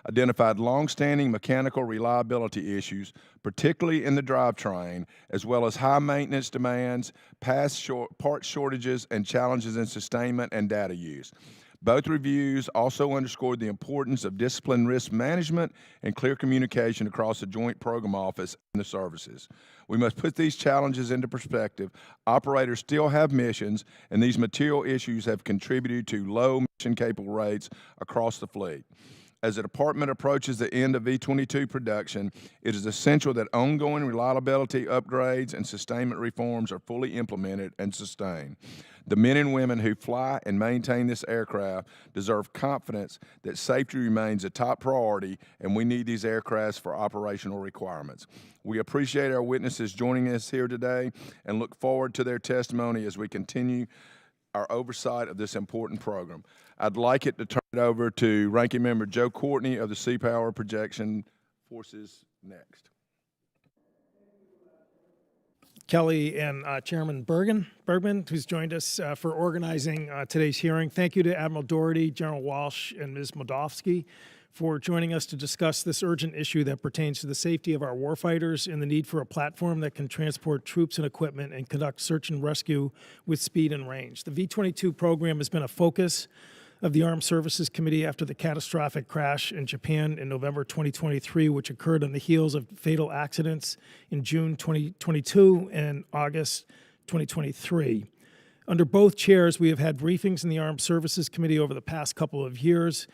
identified long-standing mechanical reliability issues, particularly in the drivetrain, as well as high maintenance demands, part shortages, and challenges in sustainment and data use. Both reviews also underscored the importance of disciplined risk management and clear communication across the Joint Program Office and the services. We must put these challenges into perspective. Operators still have missions, and these material issues have contributed to low mission-capable rates across the fleet. As the department approaches the end of V-22 production, it is essential that ongoing reliability upgrades and sustainment reforms are fully implemented and sustained. The men and women who fly and maintain this aircraft deserve confidence that safety remains a top priority, and we need these aircrafts for operational requirements. We appreciate our witnesses joining us here today and look forward to their testimony as we continue our oversight of this important program. I'd like it to turn it over to Ranking Member Joe Courtney of the Seapower Projection Forces next. Kelly and Chairman Bergman, who's joined us for organizing today's hearing. Thank you to Admiral Dougherty, General Walsh, and Ms. Moldafsky for joining us to discuss this urgent issue that pertains to the safety of our warfighters and the need for a platform that can transport troops and equipment and conduct search and rescue with speed and range. The V-22 program has been a focus of the Armed Services Committee after the catastrophic crash in Japan in November 2023, which occurred on the heels of fatal accidents in June 2022 and August 2023. Under both chairs, we have had briefings in the Armed Services Committee over the past couple of years,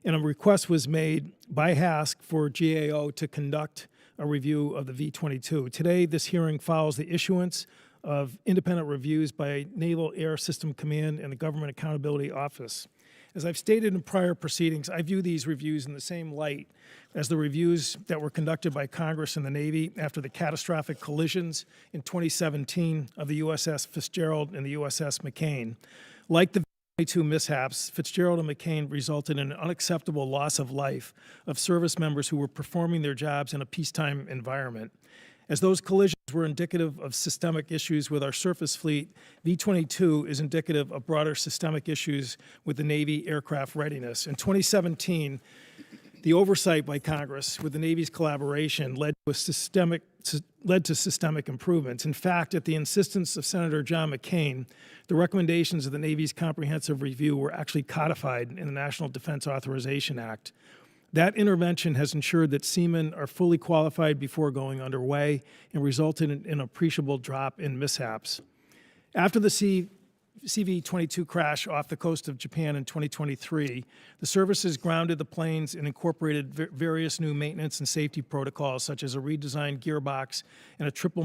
and a request was made by HASC for GAO to conduct a review of the V-22. Today, this hearing follows the issuance of independent reviews by Naval Air System Command and the Government Accountability Office. As I've stated in prior proceedings, I view these reviews in the same light as the reviews that were conducted by Congress and the Navy after the catastrophic collisions in 2017 of the USS Fitzgerald and the USS McCain. Like the V-22 mishaps, Fitzgerald and McCain resulted in an unacceptable loss of life of service members who were performing their jobs in a peacetime environment. As those collisions were indicative of systemic issues with our surface fleet, V-22 is indicative of broader systemic issues with the Navy aircraft readiness. In 2017, the oversight by Congress with the Navy's collaboration led to systemic improvements. In fact, at the insistence of Senator John McCain, the recommendations of the Navy's comprehensive review were actually codified in the National Defense Authorization Act. That intervention has ensured that seamen are fully qualified before going underway and resulted in an appreciable drop in mishaps. After the CV-22 crash off the coast of Japan in 2023, the services grounded the planes and incorporated various new maintenance and safety protocols, such as a redesigned gearbox and triple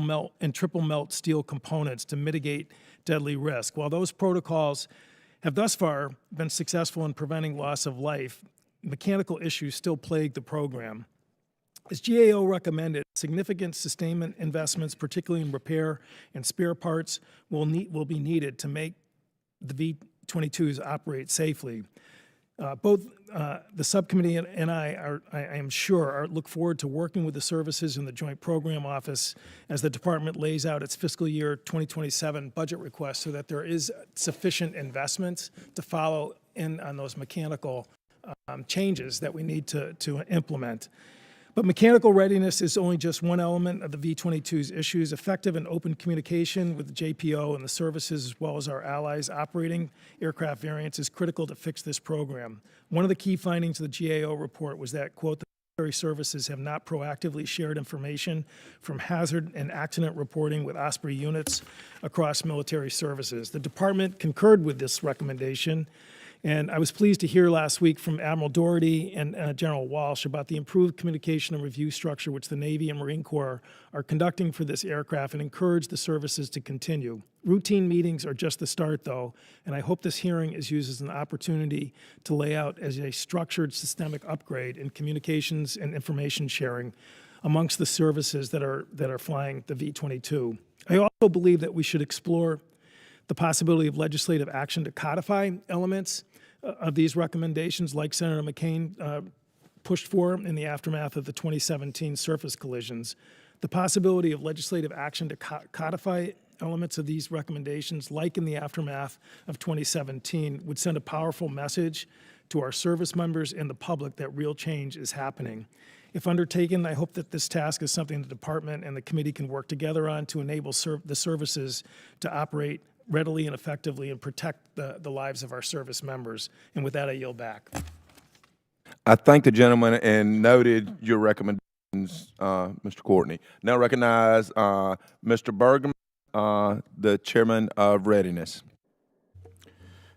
melt steel components to mitigate deadly risk. While those protocols have thus far been successful in preventing loss of life, mechanical issues still plague the program. As GAO recommended, significant sustainment investments, particularly in repair and spare parts, will be needed to make the V-22s operate safely. Both the subcommittee and I am sure, look forward to working with the services in the Joint Program Office as the department lays out its fiscal year 2027 budget request so that there is sufficient investments to follow in on those mechanical changes that we need to implement. But mechanical readiness is only just one element of the V-22's issues. Effective and open communication with the JPO and the services, as well as our allies operating aircraft variants, is critical to fix this program. One of the key findings of the GAO report was that, quote, the military services have not proactively shared information from hazard and accident reporting with Osprey units across military services. The department concurred with this recommendation, and I was pleased to hear last week from Admiral Dougherty and General Walsh about the improved communication and review structure which the Navy and Marine Corps are conducting for this aircraft, and encourage the services to continue. Routine meetings are just the start, though, and I hope this hearing is used as an opportunity to lay out as a structured systemic upgrade in communications and information sharing amongst the services that are flying the V-22. I also believe that we should explore the possibility of legislative action to codify elements of these recommendations, like Senator McCain pushed for in the aftermath of the 2017 surface collisions. The possibility of legislative action to codify elements of these recommendations, like in the aftermath of 2017, would send a powerful message to our service members and the public that real change is happening. If undertaken, I hope that this task is something the department and the committee can work together on to enable the services to operate readily and effectively and protect the lives of our service members. And with that, I yield back. I thank the gentleman and noted your recommendations, Mr. Courtney. Now recognize Mr. Bergman, the chairman of Readiness.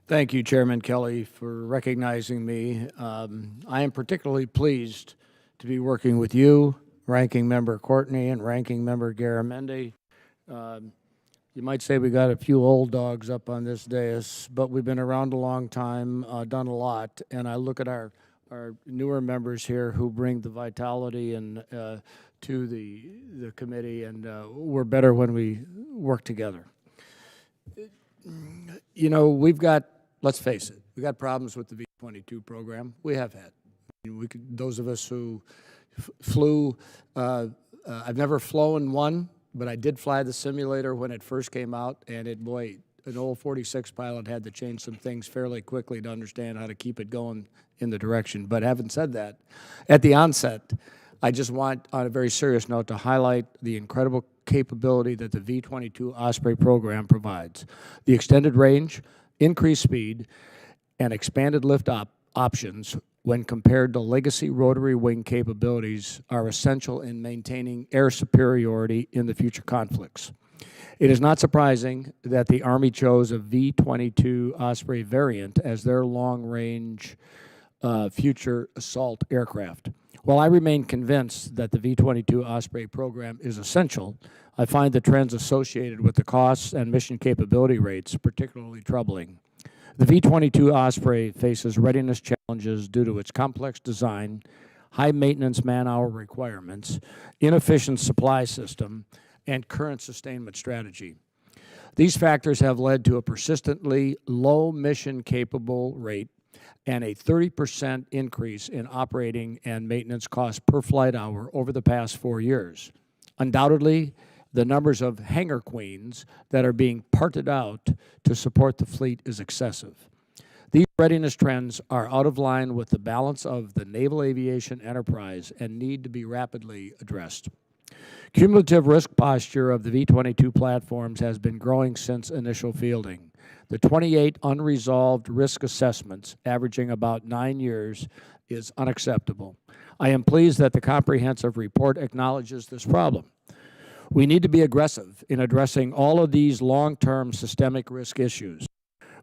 Thank you, Chairman Kelly, for recognizing me. I am particularly pleased to be working with you, Ranking Member Courtney and Ranking Member Garamendi. You might say we got a few old dogs up on this dais, but we've been around a long time, done a lot, and I look at our newer members here who bring the vitality and to the committee, and we're better when we work together. You know, we've got, let's face it, we got problems with the V-22 program. We have had. Those of us who flew, I've never flown one, but I did fly the simulator when it first came out, and an old 46 pilot had to change some things fairly quickly to understand how to keep it going in the direction. But having said that, at the onset, I just want, on a very serious note, to highlight the incredible capability that the V-22 Osprey program provides. The extended range, increased speed, and expanded lift options when compared to legacy rotary wing capabilities are essential in maintaining air superiority in the future conflicts. It is not surprising that the Army chose a V-22 Osprey variant as their long-range future assault aircraft. While I remain convinced that the V-22 Osprey program is essential, I find the trends associated with the costs and mission capability rates particularly troubling. The V-22 Osprey faces readiness challenges due to its complex design, high maintenance man-hour requirements, inefficient supply system, and current sustainment strategy. These factors have led to a persistently low mission capable rate and a 30% increase in operating and maintenance costs per flight hour over the past 4 years. Undoubtedly, the numbers of hangar queens that are being parted out to support the fleet is excessive. These readiness trends are out of line with the balance of the naval aviation enterprise and need to be rapidly addressed. Cumulative risk posture of the V-22 platforms has been growing since initial fielding. The 28 unresolved risk assessments, averaging about 9 years, is unacceptable. I am pleased that the comprehensive report acknowledges this problem. We need to be aggressive in addressing all of these long-term systemic risk issues.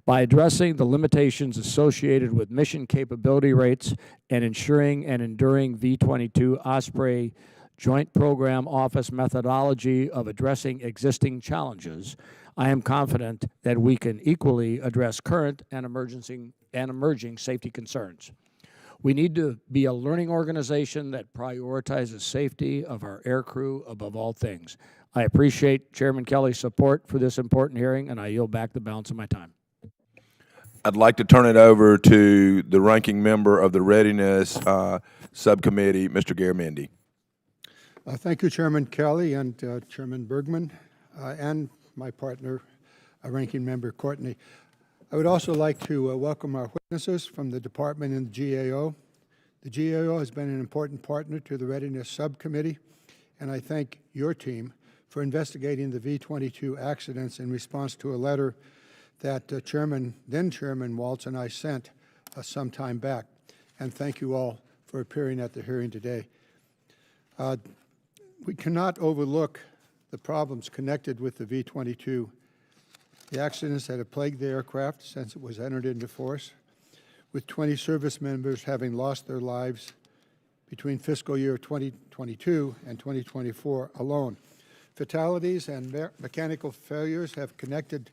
By addressing the limitations associated with mission capability rates and ensuring an enduring V-22 Osprey Joint Program Office methodology of addressing existing challenges, I am confident that we can equally address current and emerging safety concerns. We need to be a learning organization that prioritizes safety of our aircrew above all things. I appreciate Chairman Kelly's support for this important hearing, and I yield back the balance of my time. I'd like to turn it over to the ranking member of the Readiness Subcommittee, Mr. Garamendi. Thank you, Chairman Kelly and Chairman Bergman, and my partner, Ranking Member Courtney. I would also like to welcome our witnesses from the Department and the GAO. The GAO has been an important partner to the Readiness Subcommittee, and I thank your team for investigating the V-22 accidents in response to a letter that then Chairman Walsh and I sent some time back. And thank you all for appearing at the hearing today. We cannot overlook the problems connected with the V-22, the accidents that have plagued the aircraft since it was entered into force, with 20 service members having lost their lives between fiscal year 2022 and 2024 alone. Fatalities and mechanical failures have connected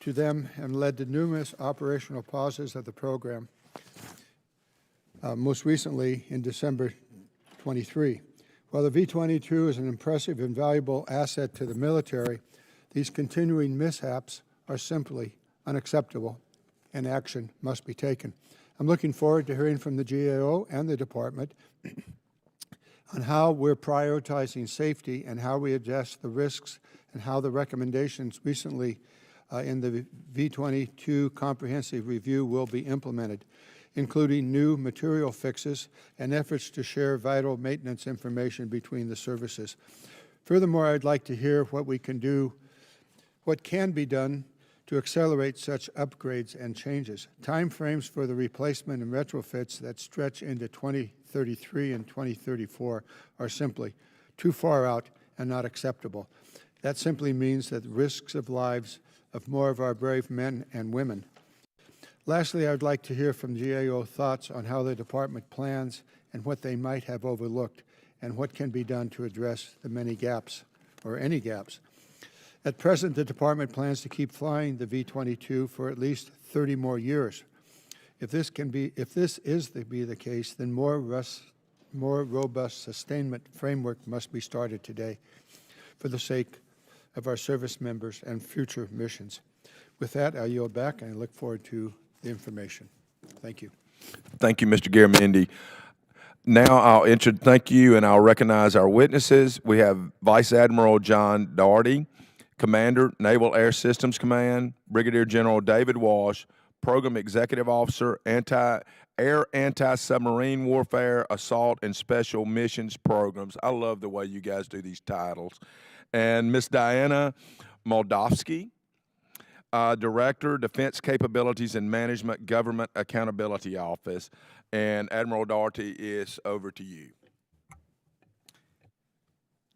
to them and led to numerous operational pauses of the program, most recently in December 23. While the V-22 is an impressive and valuable asset to the military, these continuing mishaps are simply unacceptable, and action must be taken. I'm looking forward to hearing from the GAO and the Department on how we're prioritizing safety and how we address the risks and how the recommendations recently in the V-22 comprehensive review will be implemented, including new material fixes and efforts to share vital maintenance information between the services. Furthermore, I'd like to hear what can be done to accelerate such upgrades and changes. Timeframes for the replacement and retrofits that stretch into 2033 and 2034 are simply too far out and not acceptable. That simply means that the risks of lives of more of our brave men and women. Lastly, I would like to hear from GAO thoughts on how the department plans and what they might have overlooked and what can be done to address the many gaps, or any gaps. At present, the department plans to keep flying the V-22 for at least 30 more years. If this is to be the case, then more robust sustainment framework must be started today for the sake of our service members and future missions. With that, I yield back, and I look forward to the information. Thank you. Thank you, Mr. Garamendi. Now thank you, and I'll recognize our witnesses. We have Vice Admiral John Dougherty, Commander, Naval Air Systems Command, Brigadier General David Walsh, Program Executive Officer, Air Anti-Submarine Warfare, Assault, and Special Missions Programs. I love the way you guys do these titles. And Ms. Diana Moldafsky, Director, Defense Capabilities and Management, Government Accountability Office. And Admiral Dougherty, is over to you.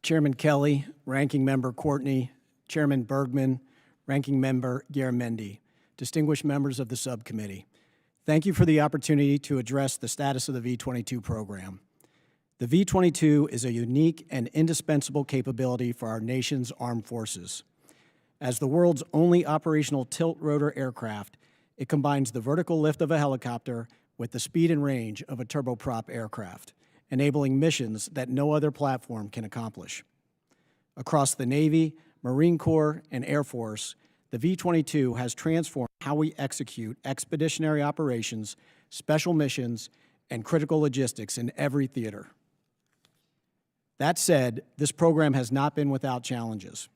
Chairman Kelly, Ranking Member Courtney, Chairman Bergman, Ranking Member Garamendi, distinguished members of the subcommittee, thank you for the opportunity to address the status of the V-22 program. The V-22 is a unique and indispensable capability for our nation's armed forces. As the world's only operational tilt-rotor aircraft, it combines the vertical lift of a helicopter with the speed and range of a turboprop aircraft, enabling missions that no other platform can accomplish. Across the Navy, Marine Corps, and Air Force, the V-22 has transformed how we execute expeditionary operations, special missions, and critical logistics in every theater. That said, this program has not been without challenges.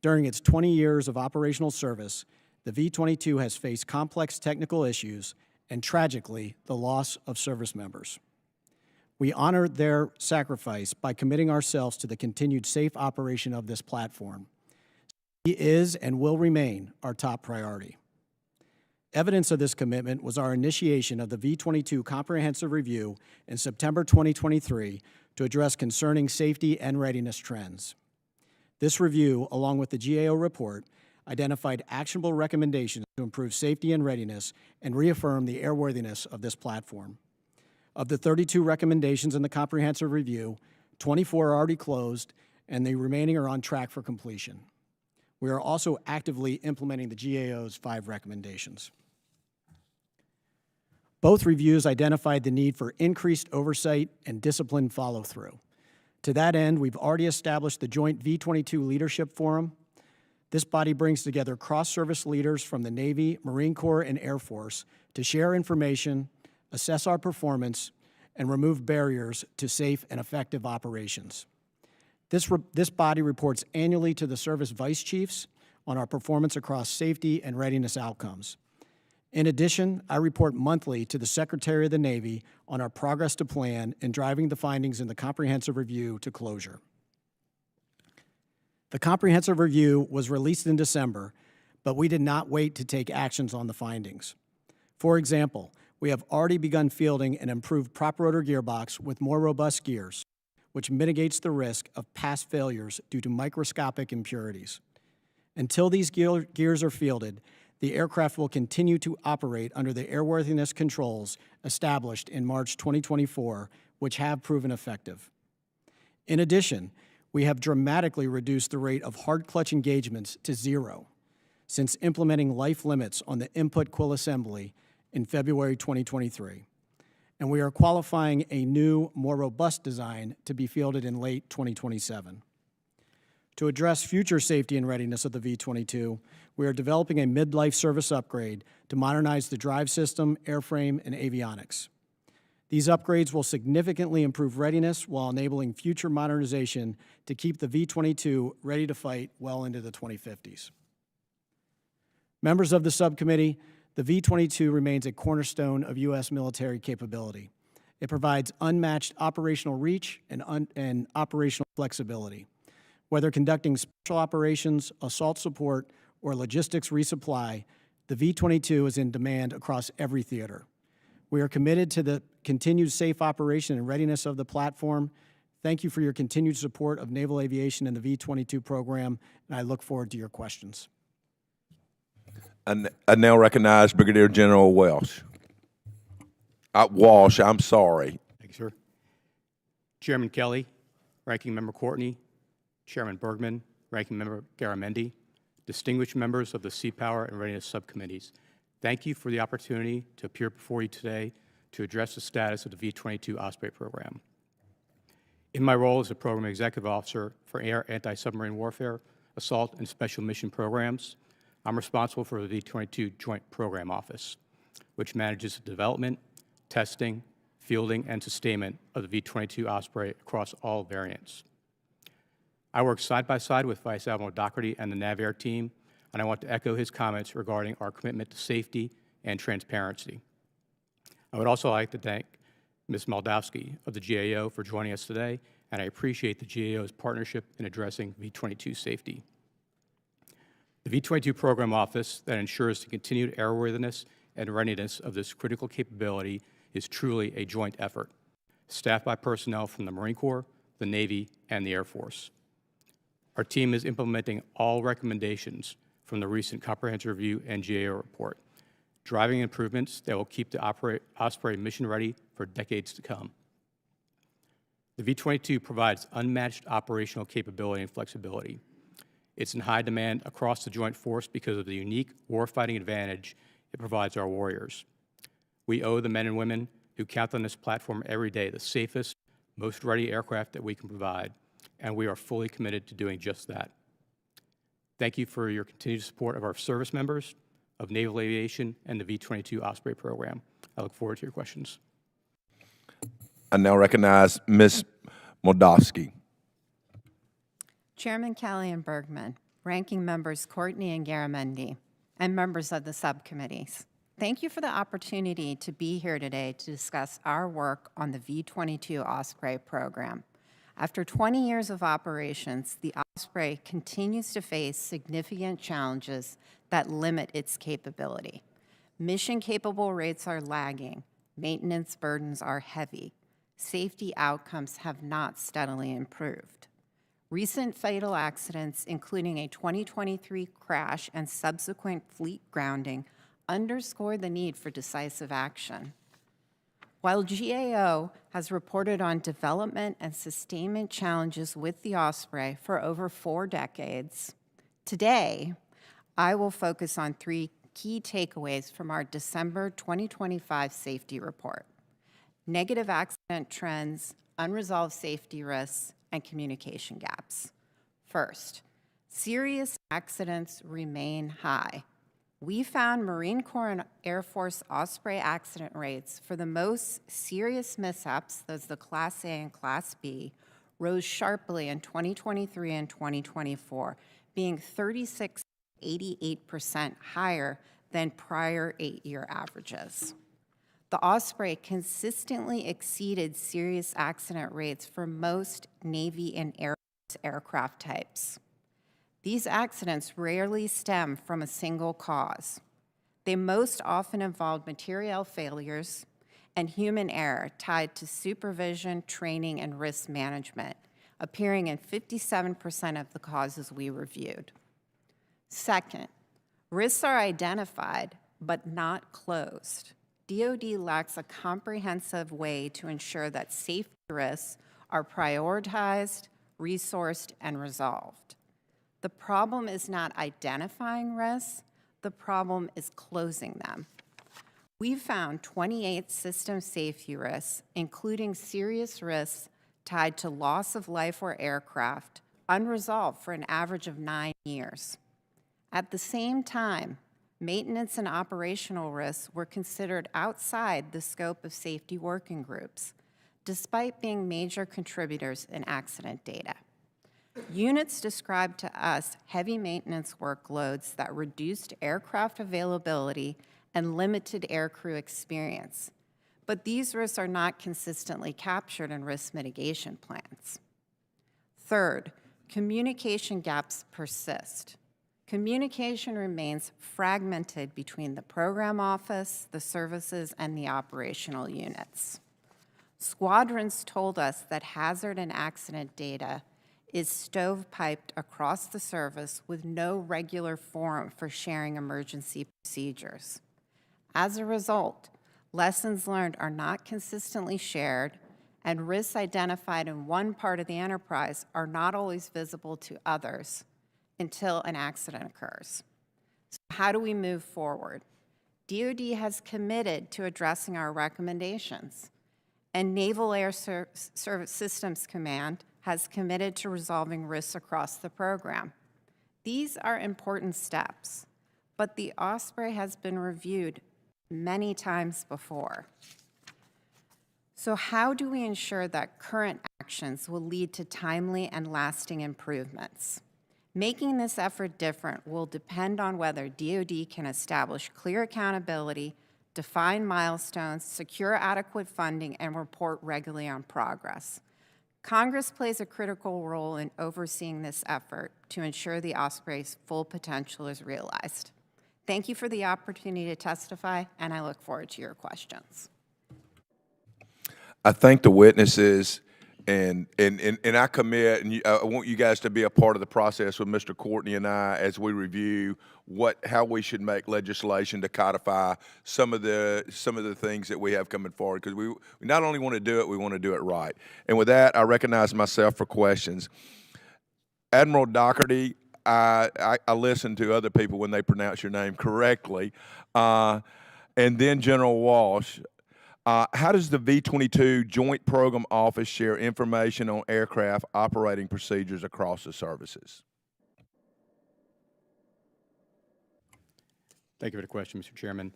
During its 20 years of operational service, the V-22 has faced complex technical issues and, tragically, the loss of service members. We honor their sacrifice by committing ourselves to the continued safe operation of this platform. It is and will remain our top priority. Evidence of this commitment was our initiation of the V-22 Comprehensive Review in September 2023 to address concerning safety and readiness trends. This review, along with the GAO report, identified actionable recommendations to improve safety and readiness and reaffirm the airworthiness of this platform. Of the 32 recommendations in the comprehensive review, 24 are already closed, and the remaining are on track for completion. We are also actively implementing the GAO's 5 recommendations. Both reviews identified the need for increased oversight and disciplined follow-through. To that end, we've already established the Joint V-22 Leadership Forum. This body brings together cross-service leaders from the Navy, Marine Corps, and Air Force to share information, assess our performance, and remove barriers to safe and effective operations. This body reports annually to the service vice chiefs on our performance across safety and readiness outcomes. In addition, I report monthly to the Secretary of the Navy on our progress to plan in driving the findings in the comprehensive review to closure. The comprehensive review was released in December, but we did not wait to take actions on the findings. For example, we have already begun fielding an improved prop rotor gearbox with more robust gears, which mitigates the risk of past failures due to microscopic impurities. Until these gears are fielded, the aircraft will continue to operate under the airworthiness controls established in March 2024, which have proven effective. In addition, we have dramatically reduced the rate of hard clutch engagements to 0 since implementing life limits on the input quill assembly in February 2023. And we are qualifying a new, more robust design to be fielded in late 2027. To address future safety and readiness of the V-22, we are developing a mid-life service upgrade to modernize the drive system, airframe, and avionics. These upgrades will significantly improve readiness while enabling future modernization to keep the V-22 ready to fight well into the 2050s. Members of the subcommittee, the V-22 remains a cornerstone of U.S. military capability. It provides unmatched operational reach and operational flexibility. Whether conducting special operations, assault support, or logistics resupply, the V-22 is in demand across every theater. We are committed to the continued safe operation and readiness of the platform. Thank you for your continued support of naval aviation and the V-22 program, and I look forward to your questions. I now recognize Brigadier General Walsh. Walsh, I'm sorry. Thank you, sir. Chairman Kelly, Ranking Member Courtney, Chairman Bergman, Ranking Member Garamendi, distinguished members of the Seapower and Readiness subcommittees, thank you for the opportunity to appear before you today to address the status of the V-22 Osprey program. In my role as the Program Executive Officer for Air Anti-Submarine Warfare, Assault, and Special Mission Programs, I'm responsible for the V-22 Joint Program Office, which manages the development, testing, fielding, and sustainment of the V-22 Osprey across all variants. I work side by side with Vice Admiral Dougherty and the NAVAIR team, and I want to echo his comments regarding our commitment to safety and transparency. I would also like to thank Ms. Moldafsky of the GAO for joining us today, and I appreciate the GAO's partnership in addressing V-22 safety. The V-22 Program Office that ensures the continued airworthiness and readiness of this critical capability is truly a joint effort, staffed by personnel from the Marine Corps, the Navy, and the Air Force. Our team is implementing all recommendations from the recent Comprehensive Review and GAO report, driving improvements that will keep the Osprey mission ready for decades to come. The V-22 provides unmatched operational capability and flexibility. It's in high demand across the Joint Force because of the unique warfighting advantage it provides our warriors. We owe the men and women who count on this platform every day the safest, most ready aircraft that we can provide, and we are fully committed to doing just that. Thank you for your continued support of our service members, of naval aviation, and the V-22 Osprey program. I look forward to your questions. I now recognize Ms. Moldavsky. Chairman Kelly and Bergman, Ranking Members Courtney and Garamendi, and members of the subcommittees. Thank you for the opportunity to be here today to discuss our work on the V-22 Osprey program. After 20 years of operations, the Osprey continues to face significant challenges that limit its capability. Mission-capable rates are lagging, maintenance burdens are heavy, safety outcomes have not steadily improved. Recent fatal accidents, including a 2023 crash and subsequent fleet grounding, underscore the need for decisive action. While GAO has reported on development and sustainment challenges with the Osprey for over 4 decades, today I will focus on 3 key takeaways from our December 2025 safety report: negative accident trends, unresolved safety risks, and communication gaps. First, serious accidents remain high. We found Marine Corps and Air Force Osprey accident rates for the most serious mishaps, those the Class A and Class B, rose sharply in 2023 and 2024, being 36% to 88% higher than prior 8-year averages. The Osprey consistently exceeded serious accident rates for most Navy and Air Force aircraft types. These accidents rarely stem from a single cause. They most often involve material failures and human error tied to supervision, training, and risk management, appearing in 57% of the causes we reviewed. Second, risks are identified but not closed. DoD lacks a comprehensive way to ensure that safety risks are prioritized, resourced, and resolved. The problem is not identifying risks, the problem is closing them. We found 28 system safety risks, including serious risks tied to loss of life or aircraft, unresolved for an average of 9 years. At the same time, maintenance and operational risks were considered outside the scope of safety working groups, despite being major contributors in accident data. Units described to us heavy maintenance workloads that reduced aircraft availability and limited aircrew experience, but these risks are not consistently captured in risk mitigation plans. Third, communication gaps persist. Communication remains fragmented between the program office, the services, and the operational units. Squadrons told us that hazard and accident data is stovepiped across the service with no regular forum for sharing emergency procedures. As a result, lessons learned are not consistently shared, and risks identified in one part of the enterprise are not always visible to others until an accident occurs. So how do we move forward? DoD has committed to addressing our recommendations, and Naval Air Service Systems Command has committed to resolving risks across the program. These are important steps, but the Osprey has been reviewed many times before. So how do we ensure that current actions will lead to timely and lasting improvements? Making this effort different will depend on whether DoD can establish clear accountability, define milestones, secure adequate funding, and report regularly on progress. Congress plays a critical role in overseeing this effort to ensure the Osprey's full potential is realized. Thank you for the opportunity to testify, and I look forward to your questions. I thank the witnesses, and I commit, and I want you guys to be a part of the process with Mr. Courtney and I as we review how we should make legislation to codify some of the things that we have coming forward, because we not only want to do it, we want to do it right. And with that, I recognize myself for questions. Admiral Dougherty, I listen to other people when they pronounce your name correctly, and then General Walsh. How does the V-22 Joint Program Office share information on aircraft operating procedures across the services? Thank you for the question, Mr. Chairman.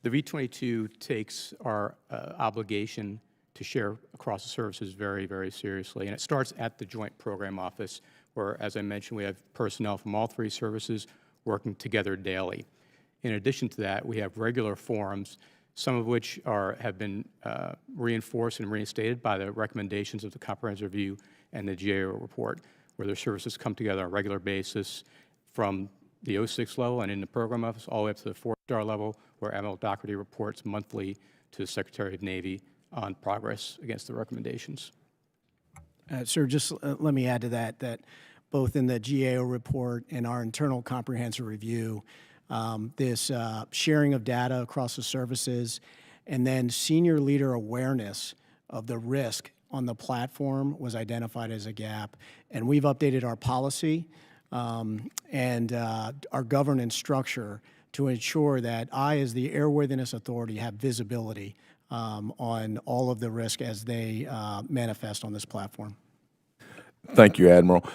The V-22 takes our obligation to share across the services very, very seriously, and it starts at the Joint Program Office, where, as I mentioned, we have personnel from all three services working together daily. In addition to that, we have regular forums, some of which have been reinforced and reinstated by the recommendations of the Comprehensive Review and the GAO report, where their services come together on a regular basis from the 06 level and in the program office all the way up to the 4-star level, where Admiral Dougherty reports monthly to the Secretary of Navy on progress against the recommendations. Sir, just let me add to that both in the GAO report and our internal comprehensive review, this sharing of data across the services, and then senior leader awareness of the risk on the platform was identified as a gap. And we've updated our policy and our governance structure to ensure that I, as the Airworthiness Authority, have visibility on all of the risk as they manifest on this platform. Thank you, Admiral.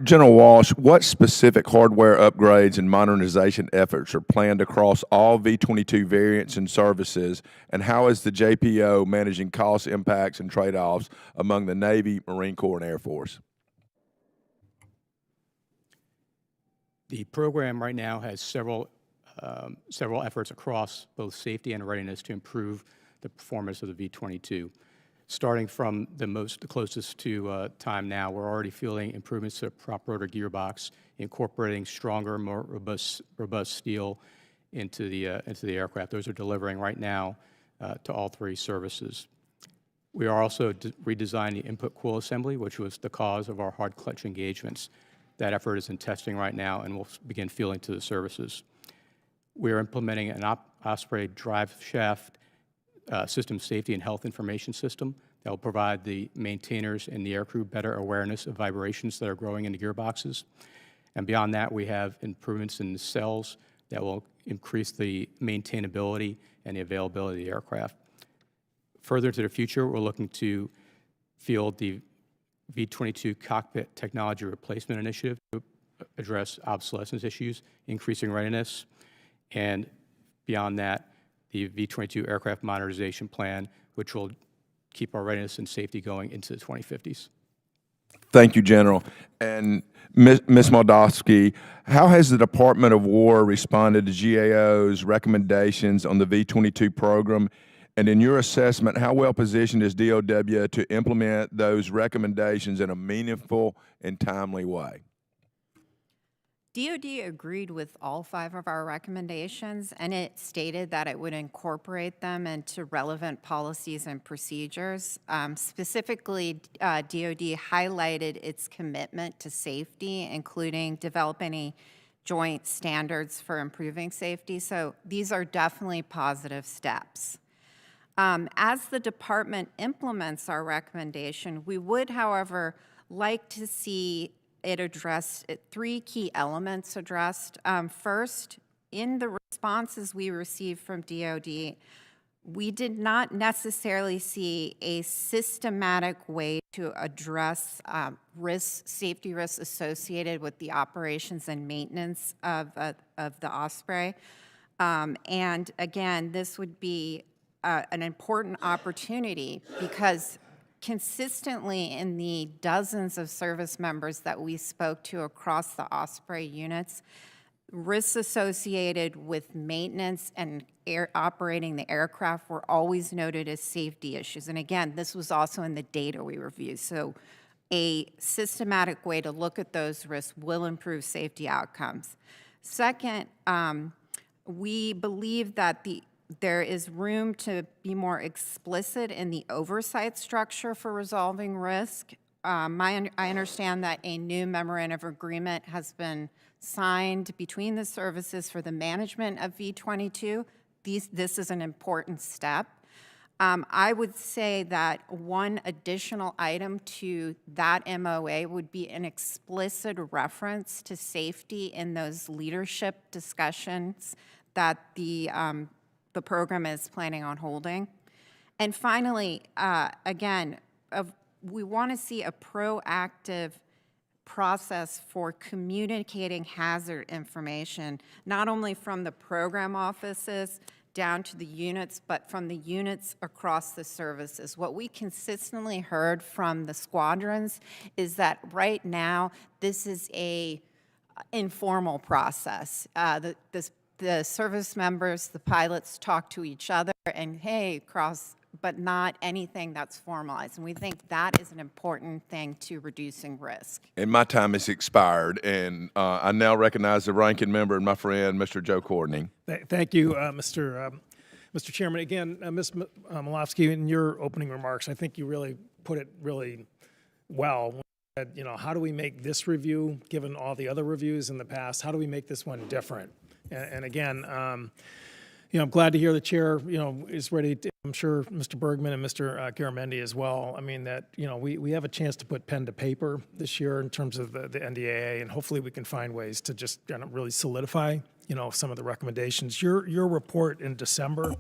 General Walsh, what specific hardware upgrades and modernization efforts are planned across all V-22 variants and services, and how is the JPO managing cost impacts and trade-offs among the Navy, Marine Corps, and Air Force? The program right now has several efforts across both safety and readiness to improve the performance of the V-22. Starting from the closest to time now, we're already feeling improvements to the prop rotor gearbox, incorporating stronger, more robust steel into the aircraft. Those are delivering right now to all three services. We are also redesigning the input quill assembly, which was the cause of our hard clutch engagements. That effort is in testing right now and will begin fielding to the services. We are implementing an Osprey drive shaft system safety and health information system that will provide the maintainers and the aircrew better awareness of vibrations that are growing in the gearboxes. And beyond that, we have improvements in the cells that will increase the maintainability and the availability of the aircraft. Further to the future, we're looking to field the V-22 Cockpit Technology Replacement Initiative to address obsolescence issues, increasing readiness, and beyond that, the V-22 aircraft modernization plan, which will keep our readiness and safety going into the 2050s. Thank you, General. And Ms. Moldafsky, how has the Department of War responded to GAO's recommendations on the V-22 program? And in your assessment, how well positioned is DOW to implement those recommendations in a meaningful and timely way? DoD agreed with all 5 of our recommendations, and it stated that it would incorporate them into relevant policies and procedures. Specifically, DoD highlighted its commitment to safety, including developing joint standards for improving safety. So these are definitely positive steps. As the department implements our recommendation, we would, however, like to see it addressed, 3 key elements addressed. First, in the responses we received from DoD, we did not necessarily see a systematic way to address safety risks associated with the operations and maintenance of the Osprey. And again, this would be an important opportunity because consistently in the dozens of service members that we spoke to across the Osprey units, risks associated with maintenance and operating the aircraft were always noted as safety issues. And again, this was also in the data we reviewed. So a systematic way to look at those risks will improve safety outcomes. Second, we believe that there is room to be more explicit in the oversight structure for resolving risk. I understand that a new memorandum of agreement has been signed between the services for the management of V-22. This is an important step. I would say that one additional item to that MOA would be an explicit reference to safety in those leadership discussions that the program is planning on holding. And finally, again, we want to see a proactive process for communicating hazard information, not only from the program offices down to the units, but from the units across the services. What we consistently heard from the squadrons is that right now, this is a informal process. The service members, the pilots talk to each other and hey, but not anything that's formalized. And we think that is an important thing to reducing risk. And my time has expired, and I now recognize the ranking member and my friend, Mr. Joe Courtney. Thank you, Mr. Chairman. Again, Ms. Moldafsky, in your opening remarks, I think you really put it really well. You know, how do we make this review, given all the other reviews in the past, how do we make this one different? And again, you know, I'm glad to hear the chair, you know, is ready to, I'm sure Mr. Bergman and Mr. Garamendi as well. I mean that, you know, we have a chance to put pen to paper this year in terms of the NDAA, and hopefully we can find ways to just kind of really solidify, you know, some of the recommendations. Your report in December,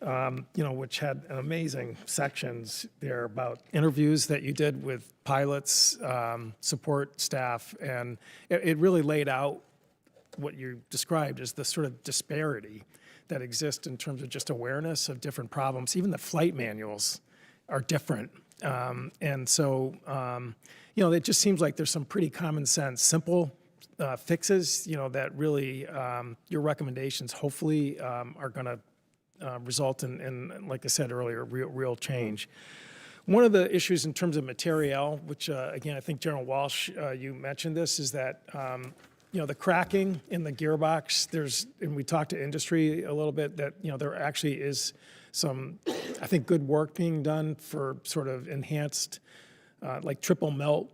you know, which had amazing sections there about interviews that you did with pilots, support staff, and it really laid out what you described as the sort of disparity that exists in terms of just awareness of different problems. Even the flight manuals are different. And so, you know, it just seems like there's some pretty common sense, simple fixes, you know, that really your recommendations hopefully are going to result in, like I said earlier, real change. One of the issues in terms of materiel, which again, I think General Walsh, you mentioned this, is that you know, the cracking in the gearbox, and we talked to industry a little bit, that, you know, there actually is some, I think, good work being done for sort of enhanced, like triple melt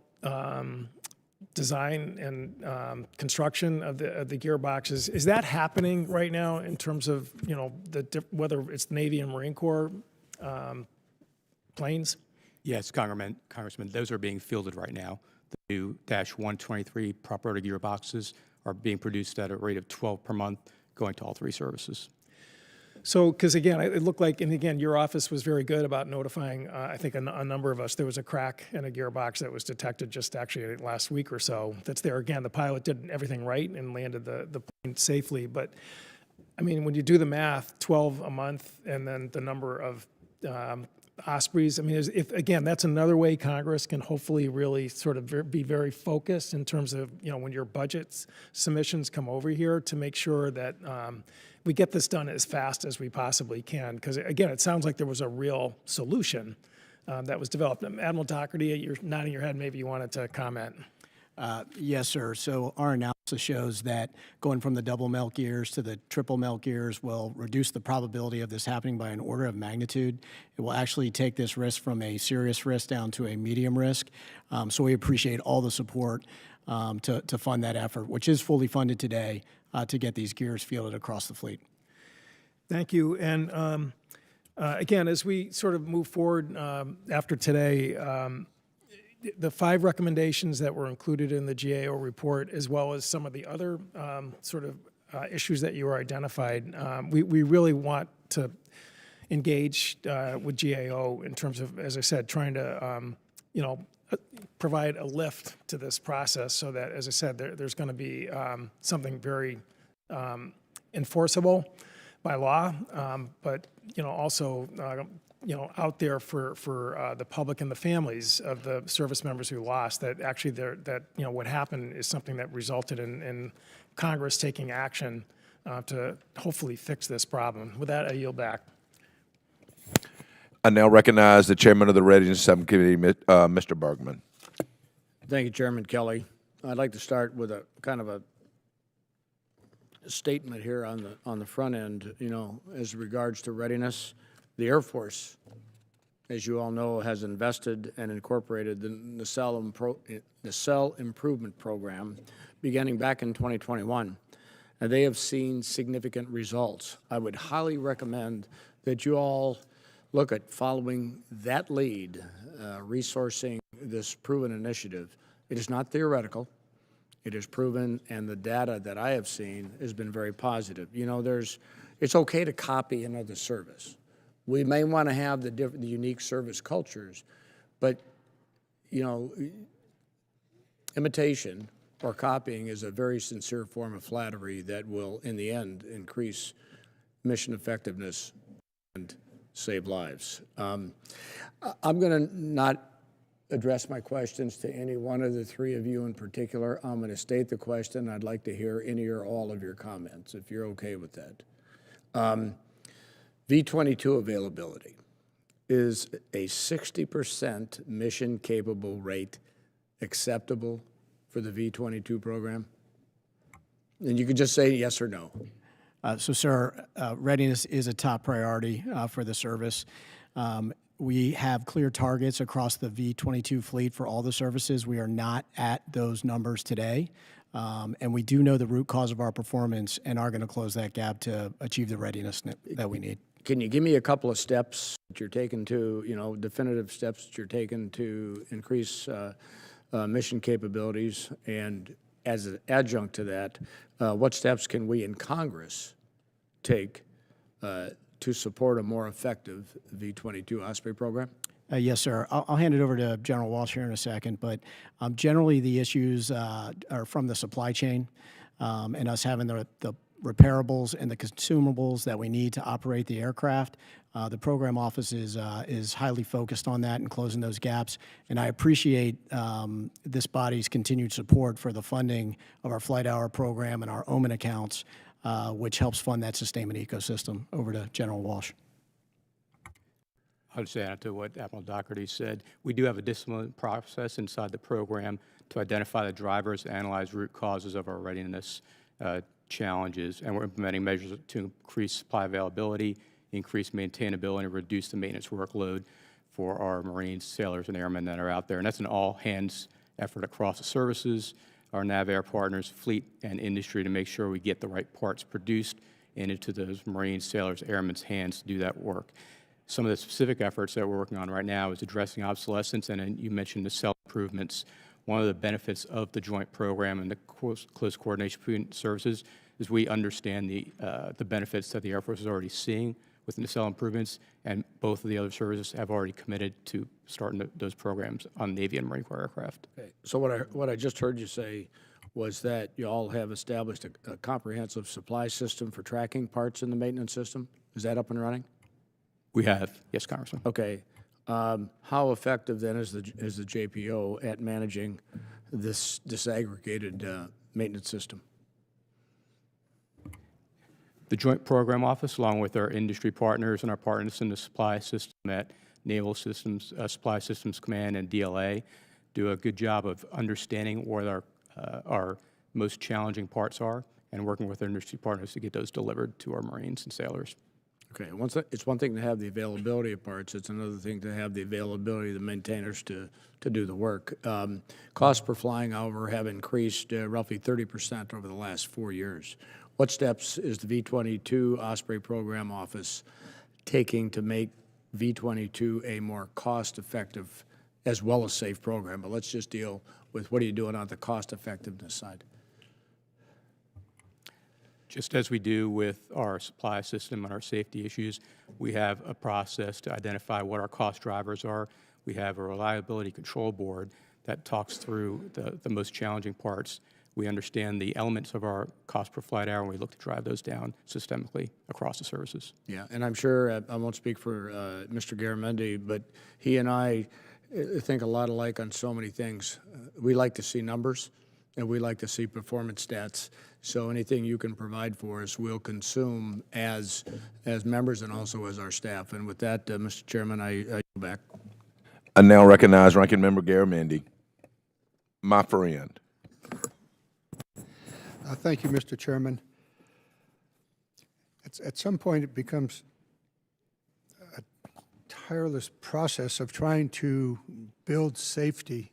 design and construction of the gearboxes. Is that happening right now in terms of, you know, whether it's the Navy and Marine Corps planes? Yes, Congressman, those are being fielded right now. The new -123 prop rotor gearboxes are being produced at a rate of 12 per month, going to all 3 services. So, because again, it looked like, and again, your office was very good about notifying, I think, a number of us. There was a crack in a gearbox that was detected just actually last week or so. That's there. Again, the pilot did everything right and landed the plane safely. But I mean, when you do the math, 12 a month, and then the number of Ospreys, I mean, again, that's another way Congress can hopefully really sort of be very focused in terms of, when your budget submissions come over here, to make sure that we get this done as fast as we possibly can. Because again, it sounds like there was a real solution that was developed. Admiral Dougherty, you're nodding your head, maybe you wanted to comment. Yes, sir. So our analysis shows that going from the double melt gears to the triple melt gears will reduce the probability of this happening by an order of magnitude. It will actually take this risk from a serious risk down to a medium risk. So we appreciate all the support to fund that effort, which is fully funded today to get these gears fielded across the fleet. Thank you. And again, as we sort of move forward after today, the 5 recommendations that were included in the GAO report, as well as some of the other sort of issues that you were identified, we really want to engage with GAO in terms of, as I said, trying to, provide a lift to this process so that, as I said, there's going to be something very enforceable by law, but, also out there for the public and the families of the service members who lost, that actually what happened is something that resulted in Congress taking action to hopefully fix this problem. With that, I yield back. I now recognize the chairman of the Readiness Subcommittee, Mr. Bergman. Thank you, Chairman Kelly. I'd like to start with a kind of a statement here on the front end, as regards to readiness. The Air Force, as you all know, has invested and incorporated the Nacelle Improvement Program beginning back in 2021, and they have seen significant results. I would highly recommend that you all look at following that lead, resourcing this proven initiative. It is not theoretical. It is proven, and the data that I have seen has been very positive. It's okay to copy another service. We may want to have the unique service cultures, but, imitation or copying is a very sincere form of flattery that will, in the end, increase mission effectiveness and save lives. I'm going to not address my questions to any one of the 3 of you in particular. I'm going to state the question. I'd like to hear any or all of your comments, if you're okay with that. V-22 availability. Is a 60% mission-capable rate acceptable for the V-22 program? And you can just say yes or no. So, sir, readiness is a top priority for the service. We have clear targets across the V-22 fleet for all the services. We are not at those numbers today, and we do know the root cause of our performance and are going to close that gap to achieve the readiness that we need. Can you give me a couple of steps that you're taking to, definitive steps that you're taking to increase mission capabilities? And as an adjunct to that, what steps can we in Congress take to support a more effective V-22 Osprey program? Yes, sir. I'll hand it over to General Walsh here in a second, but generally the issues are from the supply chain and us having the repairables and the consumables that we need to operate the aircraft. The program office is highly focused on that and closing those gaps, and I appreciate this body's continued support for the funding of our flight hour program and our OMAN accounts, which helps fund that sustainment ecosystem. Over to General Walsh. I'll just add to what Admiral Dougherty said. We do have a discipline process inside the program to identify the drivers, analyze root causes of our readiness challenges, and we're implementing measures to increase supply availability, increase maintainability, and reduce the maintenance workload for our Marines, sailors, and airmen that are out there. And that's an all-hands effort across the services, our NAVAIR partners, fleet, and industry to make sure we get the right parts produced and into those Marines, sailors, airmen's hands to do that work. Some of the specific efforts that we're working on right now is addressing obsolescence, and then you mentioned the cell improvements. One of the benefits of the joint program and the close coordination between services is we understand the benefits that the Air Force is already seeing with the nacelle improvements, and both of the other services have already committed to starting those programs on Navy and Marine Corps aircraft. Okay. So what I just heard you say was that you all have established a comprehensive supply system for tracking parts in the maintenance system. Is that up and running? We have, yes, Congressman. Okay. How effective then is the JPO at managing this disaggregated maintenance system? The Joint Program Office, along with our industry partners and our partners in the supply system at Naval Systems, Supply Systems Command and DLA, do a good job of understanding where our most challenging parts are and working with our industry partners to get those delivered to our Marines and sailors. Okay, it's one thing to have the availability of parts, it's another thing to have the availability of the maintainers to do the work. Costs per flying hour have increased roughly 30% over the last 4 years. What steps is the V-22 Osprey Program Office taking to make V-22 a more cost-effective as well as safe program? But let's just deal with what are you doing on the cost-effectiveness side? Just as we do with our supply system and our safety issues, we have a process to identify what our cost drivers are. We have a reliability control board that talks through the most challenging parts. We understand the elements of our cost per flight hour, and we look to drive those down systemically across the services. Yeah, and I'm sure, I won't speak for Mr. Garamendi, but he and I think a lot alike on so many things. We like to see numbers, and we like to see performance stats. So anything you can provide for us, we'll consume as members and also as our staff. And with that, Mr. Chairman, I yield back. I now recognize Ranking Member Garamendi, my friend. Thank you, Mr. Chairman. At some point, it becomes a tireless process of trying to build safety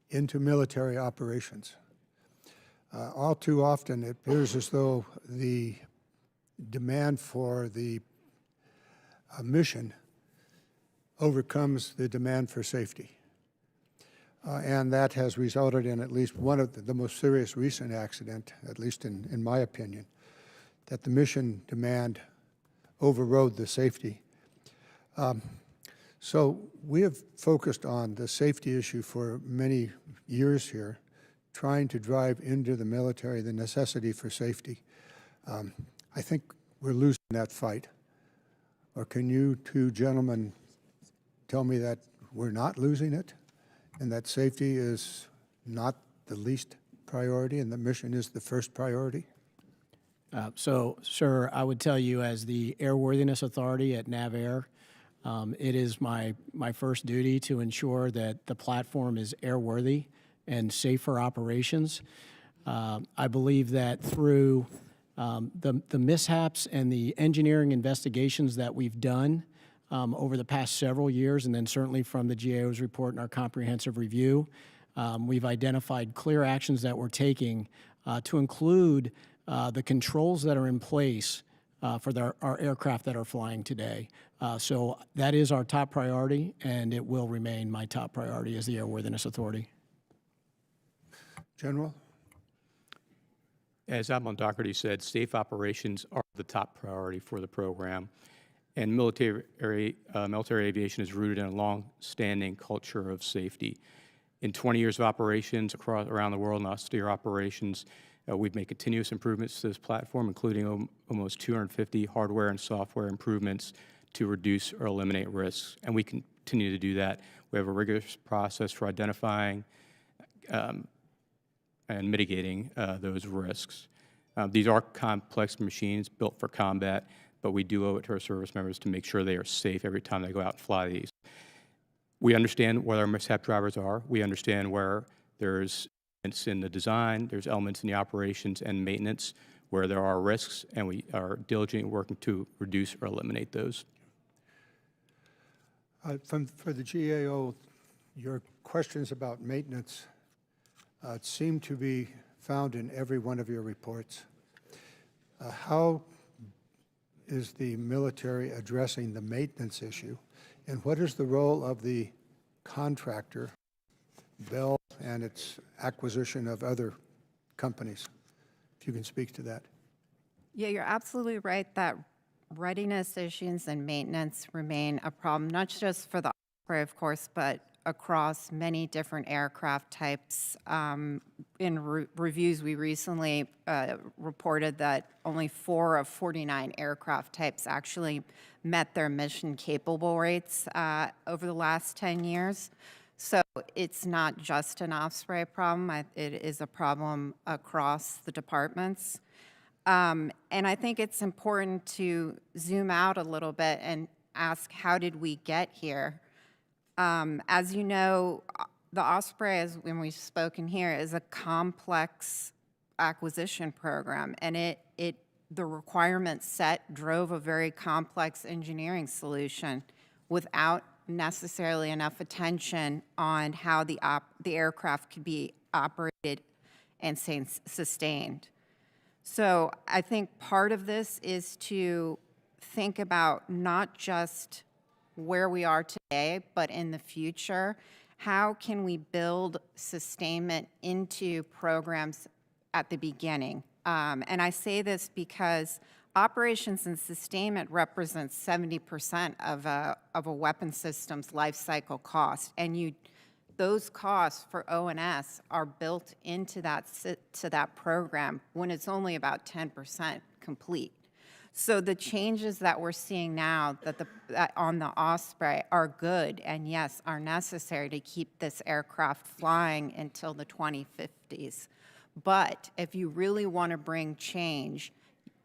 into military operations. All too often, it appears as though the demand for the mission overcomes the demand for safety. And that has resulted in at least one of the most serious recent accident, at least in my opinion, that the mission demand overrode the safety. So we have focused on the safety issue for many years here, trying to drive into the military the necessity for safety. I think we're losing that fight. Or can you two gentlemen tell me that we're not losing it and that safety is not the least priority and the mission is the first priority? So, sir, I would tell you as the Airworthiness Authority at NAVAIR, it is my first duty to ensure that the platform is airworthy and safe for operations. I believe that through the mishaps and the engineering investigations that we've done over the past several years, and then certainly from the GAO's report and our comprehensive review, we've identified clear actions that we're taking to include the controls that are in place for our aircraft that are flying today. So that is our top priority, and it will remain my top priority as the Airworthiness Authority. General? As Admiral Dougherty said, safe operations are the top priority for the program. And military aviation is rooted in a long-standing culture of safety. In 20 years of operations around the world and austere operations, we've made continuous improvements to this platform, including almost 250 hardware and software improvements to reduce or eliminate risks. And we continue to do that. We have a rigorous process for identifying and mitigating those risks. These are complex machines built for combat, but we do owe it to our service members to make sure they are safe every time they go out and fly these. We understand what our mishap drivers are. We understand where there's elements in the design, there's elements in the operations and maintenance where there are risks, and we are diligently working to reduce or eliminate those. For the GAO, your questions about maintenance seem to be found in every one of your reports. How is the military addressing the maintenance issue, and what is the role of the contractor, Bell, and its acquisition of other companies? If you can speak to that. Yeah, you're absolutely right that readiness issues and maintenance remain a problem, not just for the Osprey, of course, but across many different aircraft types. In reviews, we recently reported that only 4 of 49 aircraft types actually met their mission capable rates over the last 10 years. So it's not just an Osprey problem, it is a problem across the departments. And I think it's important to zoom out a little bit and ask, how did we get here? As you know, the Osprey, as when we've spoken here, is a complex acquisition program, and the requirement set drove a very complex engineering solution without necessarily enough attention on how the aircraft could be operated and sustained. So I think part of this is to think about not just where we are today, but in the future. How can we build sustainment into programs at the beginning? And I say this because operations and sustainment represents 70% of a weapon system's life cycle cost, and those costs for O&S are built into that program when it's only about 10% complete. So the changes that we're seeing now that on the Osprey are good and, yes, are necessary to keep this aircraft flying until the 2050s. But if you really want to bring change,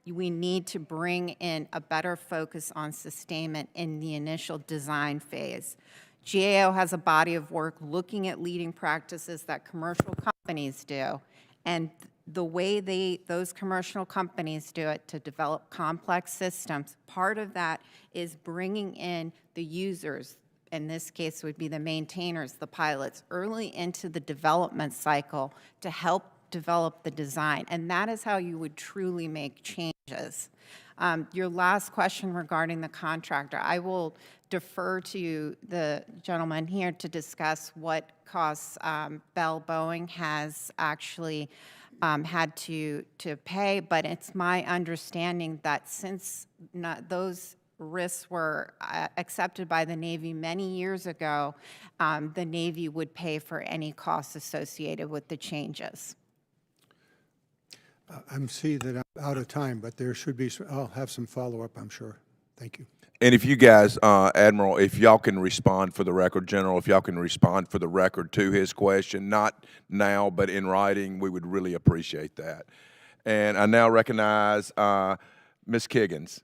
we need to bring in a better focus on sustainment in the initial design phase. GAO has a body of work looking at leading practices that commercial companies do, and the way those commercial companies do it to develop complex systems, part of that is bringing in the users, in this case would be the maintainers, the pilots, early into the development cycle to help develop the design. And that is how you would truly make changes. Your last question regarding the contractor, I will defer to the gentleman here to discuss what costs Bell Boeing has actually had to pay, but it's my understanding that since those risks were accepted by the Navy many years ago, the Navy would pay for any costs associated with the changes. I see that I'm out of time, but there should be, I'll have some follow-up, I'm sure. Thank you. And if you guys, Admiral, if y'all can respond for the record, General, if y'all can respond for the record to his question, not now, but in writing, we would really appreciate that. And I now recognize Ms. Kiggins.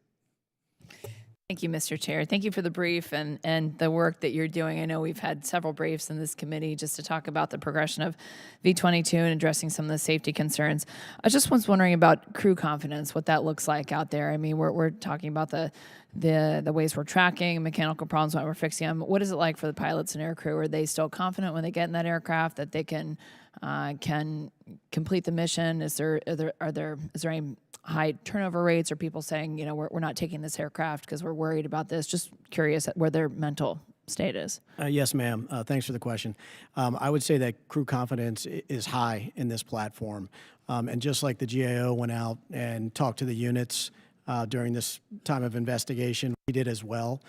Thank you, Mr. Chair. Thank you for the brief and the work that you're doing. I know we've had several briefs in this committee just to talk about the progression of V-22 and addressing some of the safety concerns. I just was wondering about crew confidence, what that looks like out there. I mean, we're talking about the ways we're tracking, mechanical problems, why we're fixing them. What is it like for the pilots and aircrew? Are they still confident when they get in that aircraft that they can complete the mission? Is there any high turnover rates, or people saying, you know, we're not taking this aircraft because we're worried about this? Just curious where their mental state is. Yes, ma'am. Thanks for the question. I would say that crew confidence is high in this platform. And just like the GAO went out and talked to the units during this time of investigation, we did as well.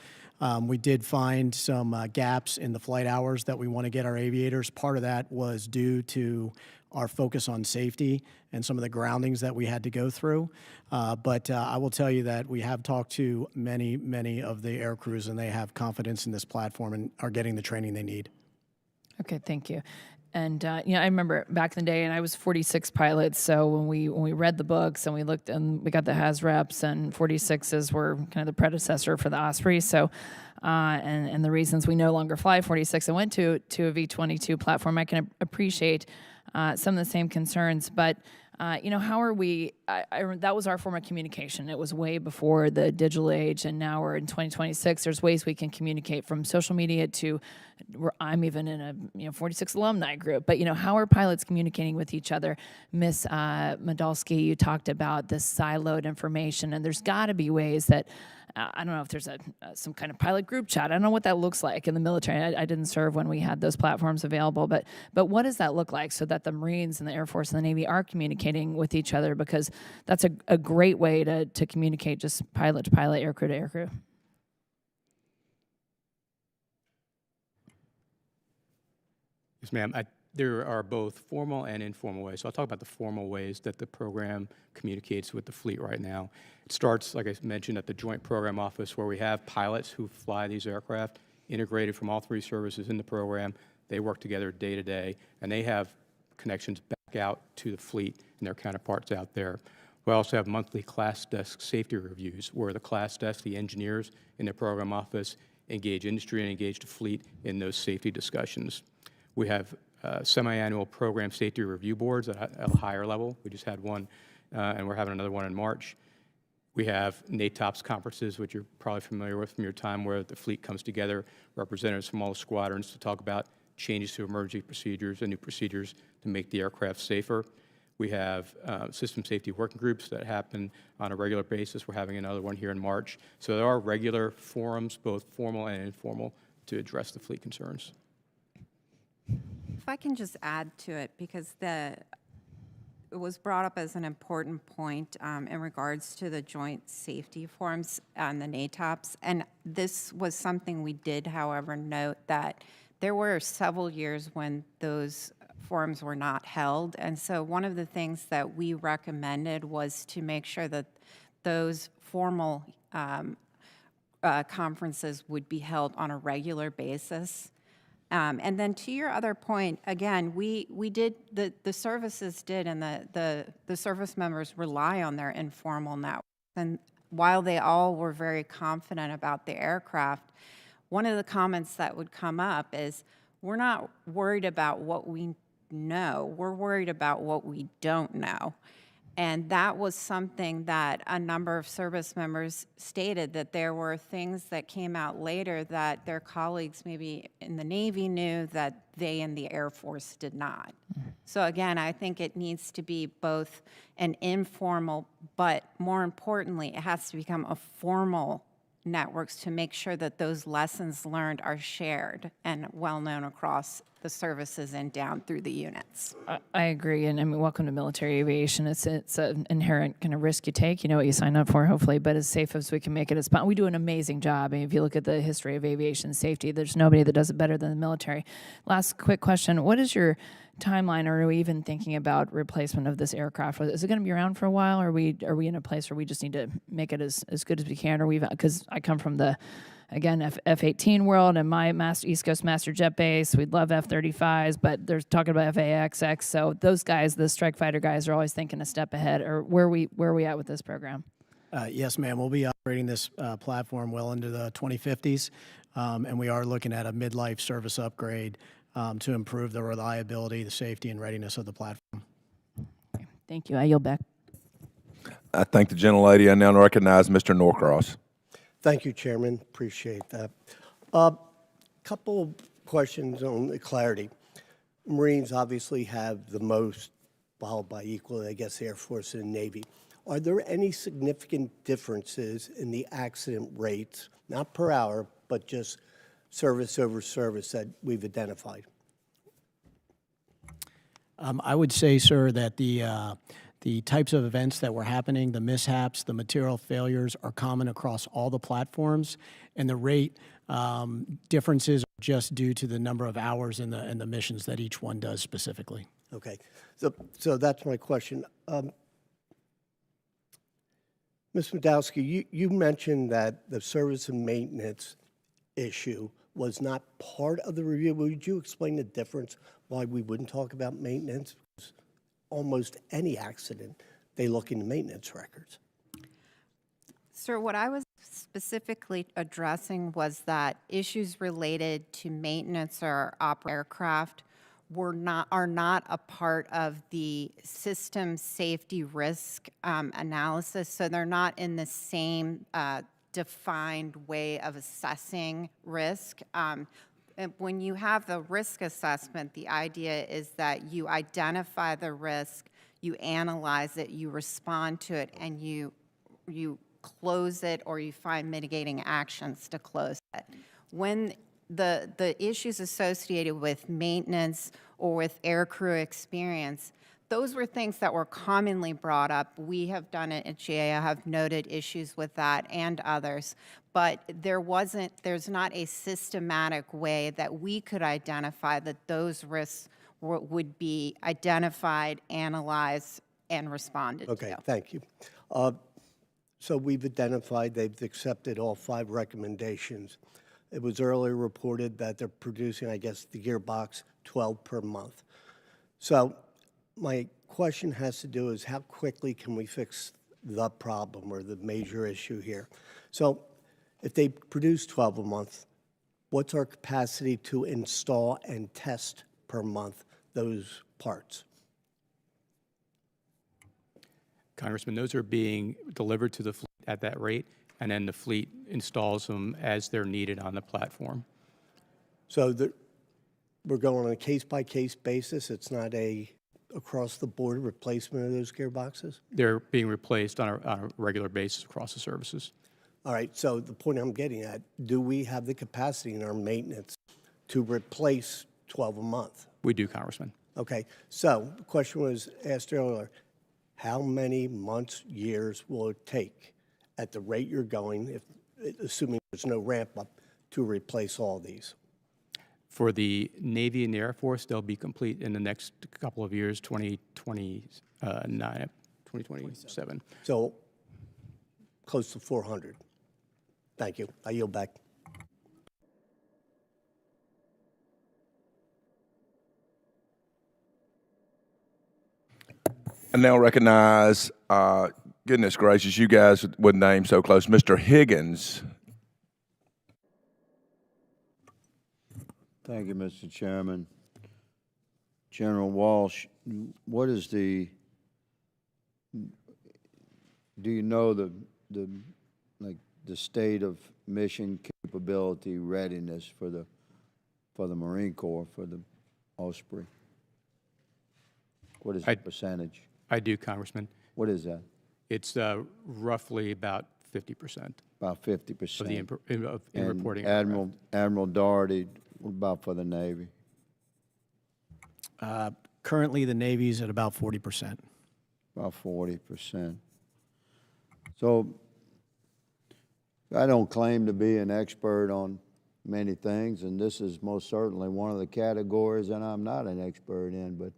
We did find some gaps in the flight hours that we want to get our aviators. Part of that was due to our focus on safety and some of the groundings that we had to go through. But I will tell you that we have talked to many of the air crews, and they have confidence in this platform and are getting the training they need. Okay, thank you. And you know, I remember back in the day, and I was 46 pilots. So when we read the books and we looked, and we got the HAS reps, and 46s were kind of the predecessor for the Osprey. So and the reasons we no longer fly 46 and went to a V-22 platform, I can appreciate some of the same concerns. But you know, how are we? That was our form of communication. It was way before the digital age, and now we're in 2026. There's ways we can communicate, from social media to, I'm even in a 46 alumni group. But you know, how are pilots communicating with each other? Miss Moldafsky, you talked about this siloed information, and there's got to be ways that. I don't know if there's some kind of pilot group chat. I don't know what that looks like in the military. I didn't serve when we had those platforms available, but what does that look like so that the Marines and the Air Force and the Navy are communicating with each other? Because that's a great way to communicate, just pilot to pilot, aircrew to aircrew. Yes, ma'am. There are both formal and informal ways. So I'll talk about the formal ways that the program communicates with the fleet right now. It starts, like I mentioned, at the Joint Program Office, where we have pilots who fly these aircraft, integrated from all three services in the program. They work together day to day, and they have connections back out to the fleet and their counterparts out there. We also have monthly class desk safety reviews, where the class desk, the engineers in the program office, engage industry and engage the fleet in those safety discussions. We have semi-annual program safety review boards at a higher level. We just had one, and we're having another one in March. We have NATOPS conferences, which you're probably familiar with from your time, where the fleet comes together, representatives from all the squadrons, to talk about changes to emergency procedures and new procedures to make the aircraft safer. We have system safety working groups that happen on a regular basis. We're having another one here in March. So there are regular forums, both formal and informal, to address the fleet concerns. If I can just add to it, because it was brought up as an important point in regards to the joint safety forums and the NATOPS. And this was something we did, however, note that there were several years when those forums were not held. And so one of the things that we recommended was to make sure that those formal conferences would be held on a regular basis. And then to your other point, again, we did, the services did, and the service members rely on their informal networks. And while they all were very confident about the aircraft, one of the comments that would come up is, we're not worried about what we know, we're worried about what we don't know. And that was something that a number of service members stated, that there were things that came out later that their colleagues maybe in the Navy knew that they in the Air Force did not. So again, I think it needs to be both an informal, but more importantly, it has to become a formal networks to make sure that those lessons learned are shared and well known across the services and down through the units. I agree, and I mean, welcome to military aviation. It's an inherent kind of risk you take. You know what you sign up for, hopefully, but as safe as we can make it as possible. We do an amazing job. I mean, if you look at the history of aviation safety, there's nobody that does it better than the military. Last quick question: what is your timeline, or are we even thinking about replacement of this aircraft? Is it going to be around for a while, or are we in a place where we just need to make it as good as we can? Or because I come from the, again, F-18 world, and my East Coast Master Jet Base, we'd love F-35s, but they're talking about FAXX. So those guys, the strike fighter guys, are always thinking a step ahead. Or where are we at with this program? Yes, ma'am. We'll be operating this platform well into the 2050s, and we are looking at a midlife service upgrade to improve the reliability, the safety, and readiness of the platform. Okay. Thank you. I yield back. I thank the gentlelady. I now recognize Mr. Norcross. Thank you, Chairman. Appreciate that. Couple questions on the clarity. Marines obviously have the most, followed by equally, I guess, Air Force and Navy. Are there any significant differences in the accident rates, not per hour, but just service over service that we've identified? I would say, sir, that the types of events that were happening, the mishaps, the material failures are common across all the platforms, and the rate differences are just due to the number of hours and the missions that each one does specifically. Okay, so that's my question. Ms. Moldafsky, you mentioned that the service and maintenance issue was not part of the review. Would you explain the difference, why we wouldn't talk about maintenance? Because almost any accident, they look into maintenance records. Sir, what I was specifically addressing was that issues related to maintenance or aircraft are not a part of the system safety risk analysis, so they're not in the same defined way of assessing risk. When you have the risk assessment, the idea is that you identify the risk, you analyze it, you respond to it, and you close it, or you find mitigating actions to close it. When the issues associated with maintenance or with aircrew experience, those were things that were commonly brought up. We have done it at GAO, have noted issues with that and others, but there's not a systematic way that we could identify that those risks would be identified, analyzed, and responded Okay, to. thank you. So we've identified, they've accepted all 5 recommendations. It was earlier reported that they're producing, I guess, the gearbox 12 per month. So my question has to do is how quickly can we fix the problem or the major issue here? So if they produce 12 a month, what's our capacity to install and test per month those parts? Congressman, those are being delivered to the fleet at that rate, and then the fleet installs them as they're needed on the platform. So we're going on a case-by-case basis. It's not a across-the-board replacement of those gearboxes? They're being replaced on a regular basis across the services. All right, so the point I'm getting at, do we have the capacity in our maintenance to replace 12 a month? We do, Congressman. Okay, so the question was asked earlier, how many months, years will it take at the rate you're going, assuming there's no ramp up, to replace all these? For the Navy and the Air Force, they'll be complete in the next couple of years, 2027. So close to 400. Thank you. I yield back. I now recognize, goodness gracious, you guys with names so close, Mr. Higgins. Thank you, Mr. Chairman. General Walsh, what is do you know the state of mission capability readiness for the Marine Corps, for the Osprey? What is the percentage? I do, Congressman. What is that? It's roughly about 50%. About 50%. Of the in reporting. Admiral Dougherty, what about for the Navy? Currently, the Navy's at about 40%. About 40%. So I don't claim to be an expert on many things, and this is most certainly one of the categories that I'm not an expert in, but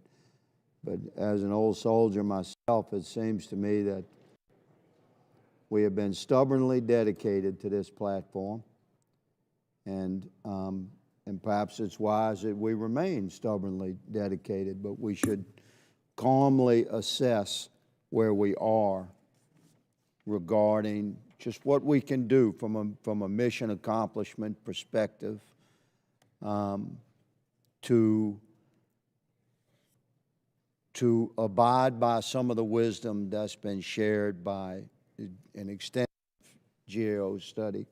as an old soldier myself, it seems to me that we have been stubbornly dedicated to this platform, and perhaps it's wise that we remain stubbornly dedicated, but we should calmly assess where we are regarding just what we can do from a mission accomplishment perspective to abide by some of the wisdom that's been shared by an extensive GAO study.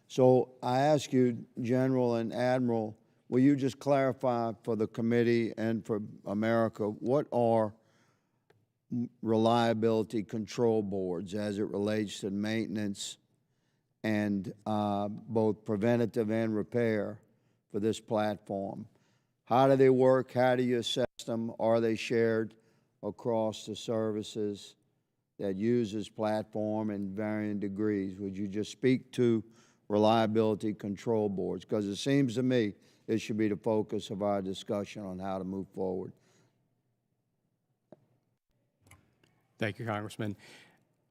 So I ask you, General and Admiral, will you just clarify for the committee and for America, what are reliability control boards as it relates to maintenance and both preventative and repair for this platform? How do they work? How do you assess them? Are they shared across the services that use this platform in varying degrees? Would you just speak to reliability control boards? Because it seems to me it should be the focus of our discussion on how to move forward. Thank you, Congressman.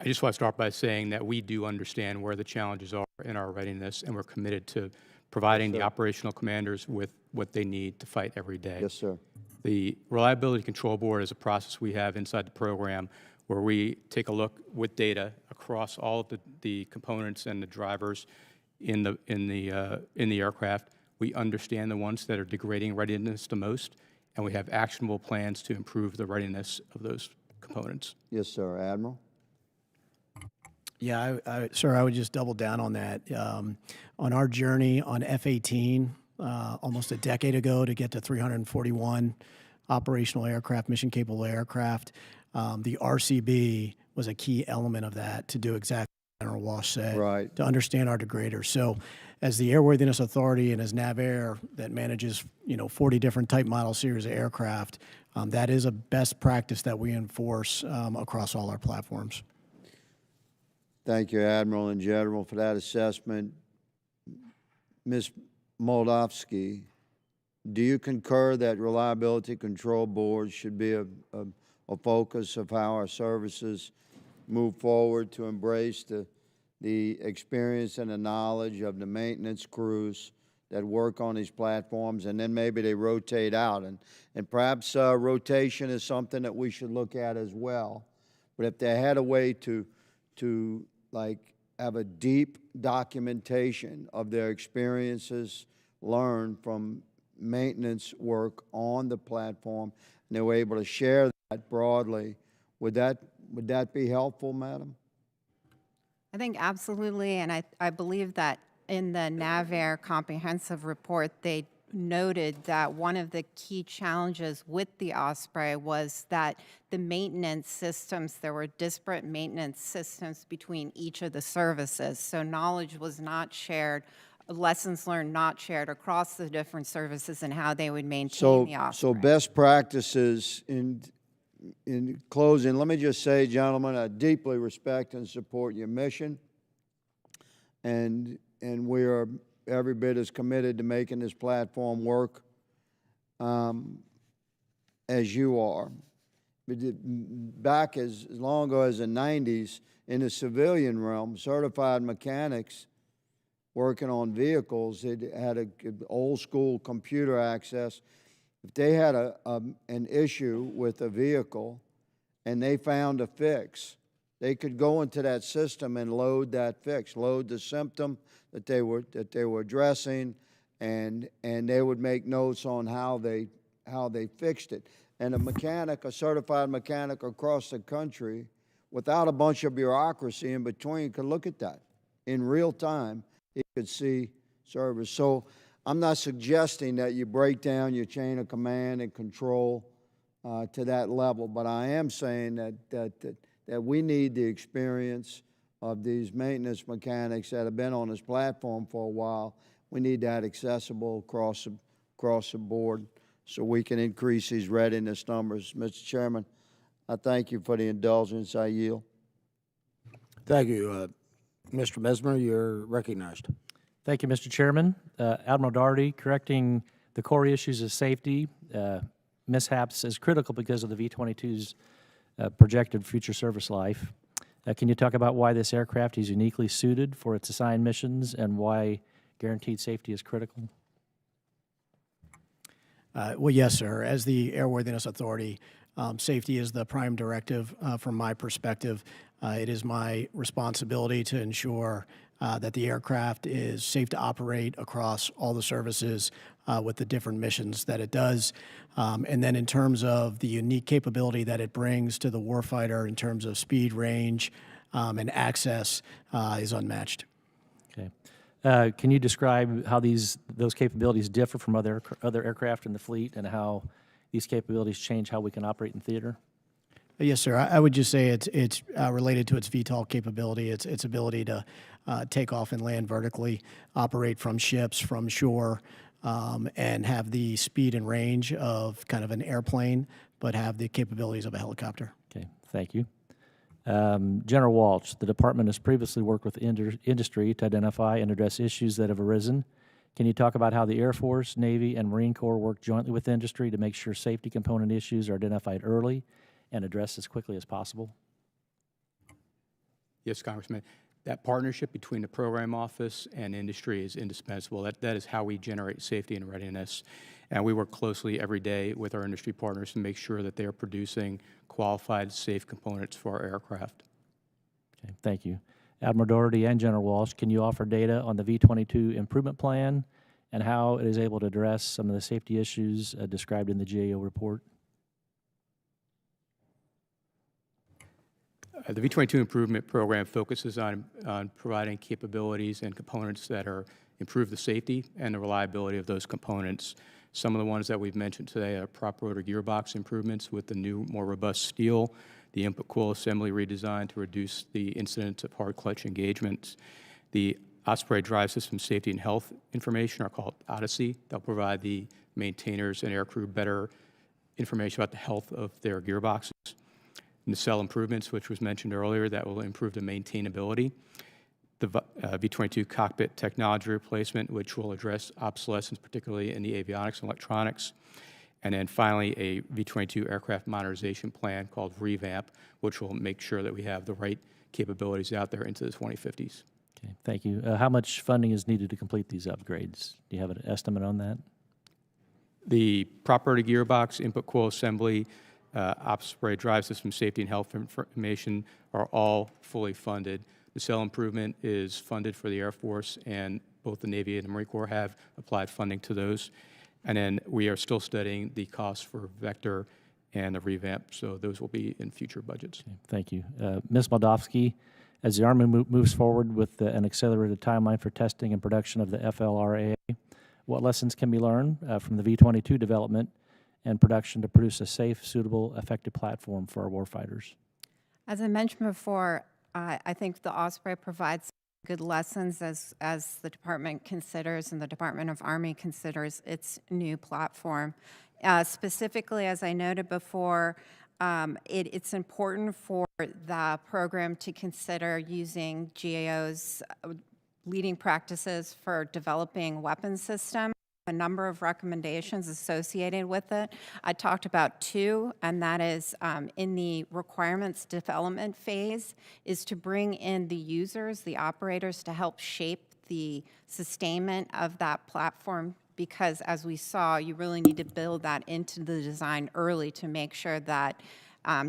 I just want to start by saying that we do understand where the challenges are in our readiness, and we're committed to providing the operational commanders with what they need to fight every day. Yes, sir. The Reliability Control Board is a process we have inside the program where we take a look with data across all of the components and the drivers in the aircraft. We understand the ones that are degrading readiness the most, and we have actionable plans to improve the readiness of those components. Yes, sir. Admiral? Yeah, sir, I would just double down on that. On our journey on F-18, almost a decade ago to get to 341 operational aircraft, mission-capable aircraft, the RCB was a key element of that to do exactly what General Walsh said, Right. to understand our degraders. So As the Airworthiness Authority and as NAVAIR that manages, 40 different type model series of aircraft, that is a best practice that we enforce across all our platforms. Thank you, Admiral and General, for that assessment. Ms. Moldafsky, do you concur that reliability control boards should be a focus of how our services move forward to embrace the experience and the knowledge of the maintenance crews that work on these platforms, and then maybe they rotate out? And perhaps rotation is something that we should look at as well. But if they had a way to like have a deep documentation of their experiences learned from maintenance work on the platform, and they were able to share that broadly, would that be helpful, Madam? I think absolutely, and I believe that in the NAVAIR comprehensive report, they noted that one of the key challenges with the Osprey was that the maintenance systems, there were disparate maintenance systems between each of the services. So knowledge was not shared, lessons learned not shared across the different services and how they would maintain the Osprey. So best practices in closing, let me just say, gentlemen, I deeply respect and support your mission, and we are every bit as committed to making this platform work as you are. Back as long ago as the 90s, in the civilian realm, certified mechanics working on vehicles, it had an old school computer access. If they had an issue with a vehicle and they found a fix, they could go into that system and load that fix, load the symptom that they were addressing, and they would make notes on how they fixed it. And a certified mechanic across the country, without a bunch of bureaucracy in between, could look at that in real time. He could see service. So I'm not suggesting that you break down your chain of command and control to that level, but I am saying that we need the experience of these maintenance mechanics that have been on this platform for a while. We need that accessible across the board so we can increase these readiness numbers. Mr. Chairman, I thank you for the indulgence. I yield. Thank you. Mr. Mesmer, you're recognized. Thank you, Mr. Chairman. Admiral Dougherty, correcting the core issues of safety mishaps is critical because of the V-22's projected future service life. Can you talk about why this aircraft is uniquely suited for its assigned missions and why guaranteed safety is critical? Well, yes, sir. As the Airworthiness Authority, safety is the prime directive from my perspective. It is my responsibility to ensure that the aircraft is safe to operate across all the services with the different missions that it does. And then in terms of the unique capability that it brings to the warfighter in terms of speed, range, and access is unmatched. Okay. Can you describe how those capabilities differ from other aircraft in the fleet and how these capabilities change how we can operate in theater? Yes, sir. I would just say it's related to its VTOL capability, its ability to take off and land vertically, operate from ships, from shore, and have the speed and range of kind of an airplane, but have the capabilities of a helicopter. Okay, thank you. General Walsh, the department has previously worked with industry to identify and address issues that have arisen. Can you talk about how the Air Force, Navy, and Marine Corps work jointly with industry to make sure safety component issues are identified early and addressed as quickly as possible? Yes, Congressman. That partnership between the program office and industry is indispensable. That is how we generate safety and readiness. And we work closely every day with our industry partners to make sure that they are producing qualified, safe components for our aircraft. Okay, thank you. Admiral Dougherty and General Walsh, can you offer data on the V-22 improvement plan and how it is able to address some of the safety issues described in the GAO report? The V-22 improvement program focuses on providing capabilities and components that improve the safety and the reliability of those components. Some of the ones that we've mentioned today are prop rotor gearbox improvements with the new, more robust steel, the input coil assembly redesign to reduce the incidence of hard clutch engagements, the Osprey Drive System Safety and Health information are called Odyssey. They'll provide the maintainers and aircrew better information about the health of their gearboxes. Nacelle improvements, which was mentioned earlier, that will improve the maintainability. The V-22 cockpit technology replacement, which will address obsolescence, particularly in the avionics and electronics. And then finally, a V-22 aircraft modernization plan called Revamp, which will make sure that we have the right capabilities out there into the 2050s. Okay, thank you. How much funding is needed to complete these upgrades? Do you have an estimate on that? The property gearbox, input coil assembly, Osprey drive system safety and health information are all fully funded. The cell improvement is funded for the Air Force, and both the Navy and the Marine Corps have applied funding to those. And then we are still studying the costs for Vector and the revamp, so those will be in future budgets. Okay, thank you. Ms. Moldafsky, as the Army moves forward with an accelerated timeline for testing and production of the FLRAA, what lessons can be learned from the V-22 development and production to produce a safe, suitable, effective platform for our warfighters? As I mentioned before, I think the Osprey provides good lessons as the department considers and the Department of Army considers its new platform. Specifically, as I noted before, it's important for the program to consider using GAO's leading practices for developing weapons systems. A number of recommendations associated with it. I talked about two, and that is in the requirements development phase is to bring in the users, the operators, to help shape the sustainment of that platform, because as we saw, you really need to build that into the design early to make sure that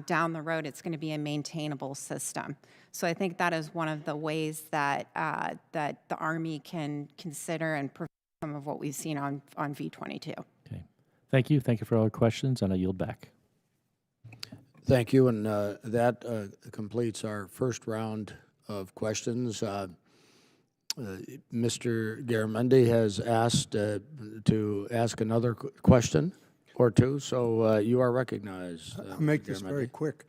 down the road it's going to be a maintainable system. So I think that is one of the ways that, that the Army can consider and some of what we've seen on V-22. Okay. Thank you. Thank you for all the questions, and I yield back. Thank you, and that completes our first round of questions. Mr. Garamendi has asked to ask another question or two, so you are recognized. I'll make this very quick.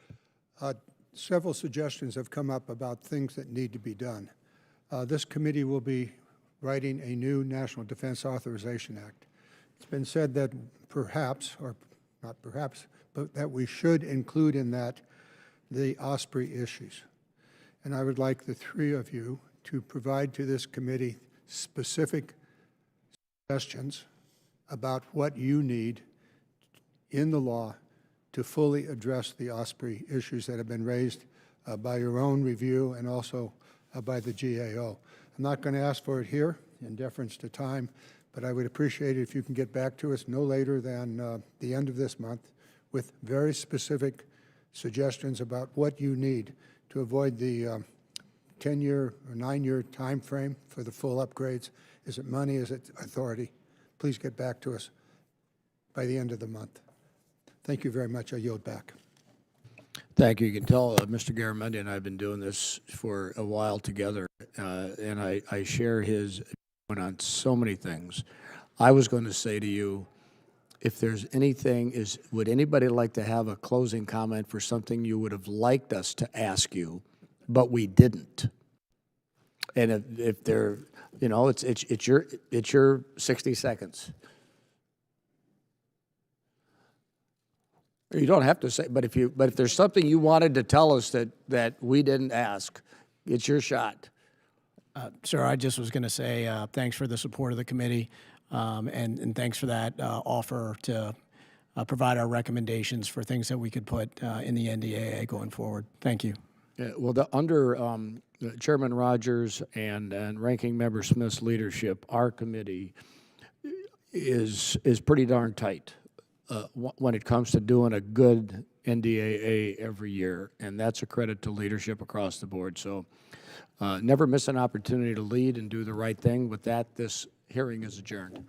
Several suggestions have come up about things that need to be done. This committee will be writing a new National Defense Authorization Act. It's been said that perhaps, or not perhaps, but that we should include in that the Osprey issues. And I would like the three of you to provide to this committee specific suggestions about what you need in the law to fully address the Osprey issues that have been raised by your own review and also by the GAO. I'm not going to ask for it here in deference to time, but I would appreciate it if you can get back to us no later than the end of this month with very specific suggestions about what you need to avoid the 10-year or 9-year time frame for the full upgrades. Is it money? Is it authority? Please get back to us by the end of the month. Thank you very much. I yield back. Thank you. You can tell Mr. Garamendi and I have been doing this for a while together, and I share his view on so many things. I was going to say to you, if there's anything, would anybody like to have a closing comment for something you would have liked us to ask you, but we didn't? And if there, you know, it's your 60 seconds. You don't have to say, but if there's something you wanted to tell us that we didn't ask, it's your shot. Sir, I just was going to say thanks for the support of the committee, and thanks for that offer to provide our recommendations for things that we could put in the NDAA going forward. Thank you. Yeah, well, under Chairman Rogers and Ranking Member Smith's leadership, our committee is pretty darn tight when it comes to doing a good NDAA every year, and that's a credit to leadership across the board. So never miss an opportunity to lead and do the right thing. With that, this hearing is adjourned.